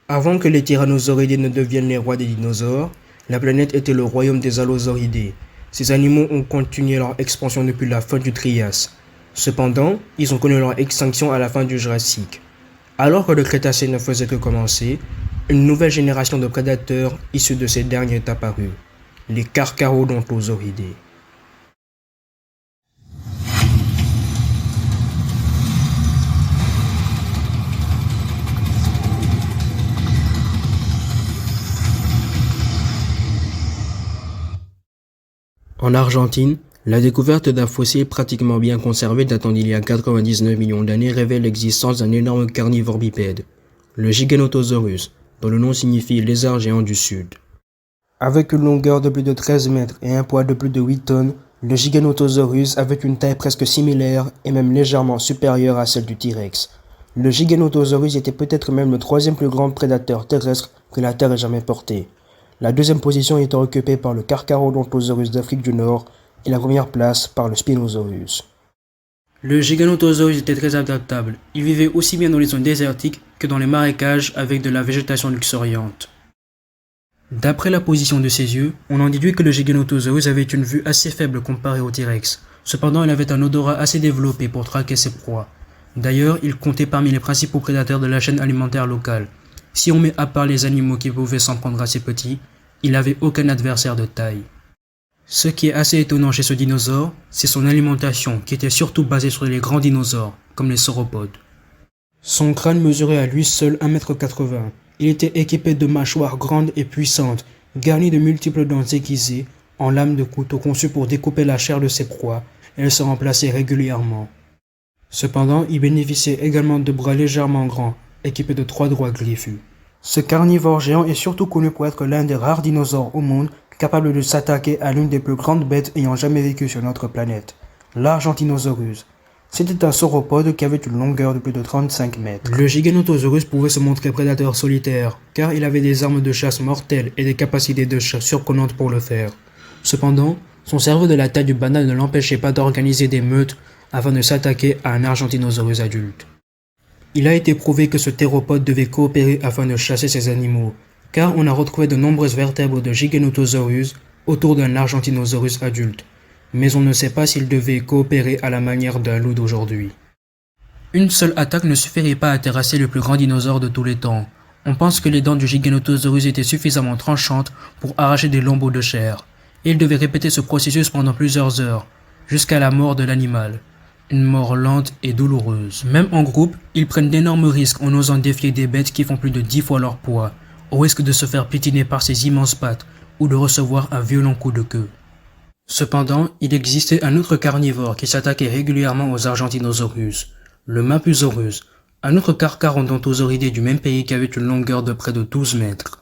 Avant que les tyrannosauridés ne deviennent les rois des dinosaures, la planète était le royaume des allosauridés. Ces animaux ont continué leur expansion depuis la fin du Trias. Cependant, ils ont connu leur extinction à la fin du Jurassique. Alors que le Crétacé ne faisait que commencer, une nouvelle génération de prédateurs issus de ces derniers est apparue, les Carcharodontosauridae. En Argentine, la découverte d'un fossile pratiquement bien conservé datant d'il y a 99 millions d'années révèle l'existence d'un énorme carnivore bipède, le Giganotosaurus, dont le nom signifie lézard géant du sud. Avec une longueur de plus de 13 mètres et un poids de plus de 8 tonnes, le Giganotosaurus avait une taille presque similaire et même légèrement supérieure à celle du T-Rex. Le Giganotosaurus était peut-être même le troisième plus grand prédateur terrestre que la Terre ait jamais porté. La deuxième position étant occupée par le Carcharodontosaurus d'Afrique du Nord et la première place par le Spinosaurus. Le Giganotosaurus était très adaptable. Il vivait aussi bien dans les zones désertiques que dans les marécages avec de la végétation luxuriante. D'après la position de ses yeux, on en déduit que le Giganotosaurus avait une vue assez faible comparée au T-Rex. Cependant, il avait un odorat assez développé pour traquer ses proies. D'ailleurs, il comptait parmi les principaux prédateurs de la chaîne alimentaire locale. Si on met à part les animaux qui pouvaient s'en prendre à ses petits, il n'avait aucun adversaire de taille. Ce qui est assez étonnant chez ce dinosaure, c'est son alimentation qui était surtout basée sur les grands dinosaures, comme les sauropodes. Son crâne mesurait à lui seul 1,80 m. Il était équipé de mâchoires grandes et puissantes, garnies de multiples dents aiguisées, en lames de couteau conçues pour découper la chair de ses proies, et elles se remplaçaient régulièrement. Cependant, il bénéficiait également de bras légèrement grands, équipés de 3 doigts griffus. Ce carnivore géant est surtout connu pour être l'un des rares dinosaures au monde capable de s'attaquer à l'une des plus grandes bêtes ayant jamais vécu sur notre planète, l'Argentinosaurus. C'était un sauropode qui avait une longueur de plus de 35 mètres. Le Giganotosaurus pouvait se montrer prédateur solitaire, car il avait des armes de chasse mortelles et des capacités de chasse surprenantes pour le faire. Cependant, son cerveau de la taille du banane ne l'empêchait pas d'organiser des meutes afin de s'attaquer à un Argentinosaurus adulte. Il a été prouvé que ce théropode devait coopérer afin de chasser ces animaux, car on a retrouvé de nombreuses vertèbres de Giganotosaurus autour d'un Argentinosaurus adulte, mais on ne sait pas s'il devait coopérer à la manière d'un loup d'aujourd'hui. Une seule attaque ne suffirait pas à terrasser le plus grand dinosaure de tous les temps. On pense que les dents du Giganotosaurus étaient suffisamment tranchantes pour arracher des lambeaux de chair, et il devait répéter ce processus pendant plusieurs heures, jusqu'à la mort de l'animal. Une mort lente et douloureuse. Même en groupe, ils prennent d'énormes risques en osant défier des bêtes qui font plus de 10 fois leur poids, au risque de se faire piétiner par ses immenses pattes ou de recevoir un violent coup de queue. Cependant, il existait un autre carnivore qui s'attaquait régulièrement aux Argentinosaurus, le Mapusaurus, un autre Carcharodontosauridae du même pays qui avait une longueur de près de 12 mètres.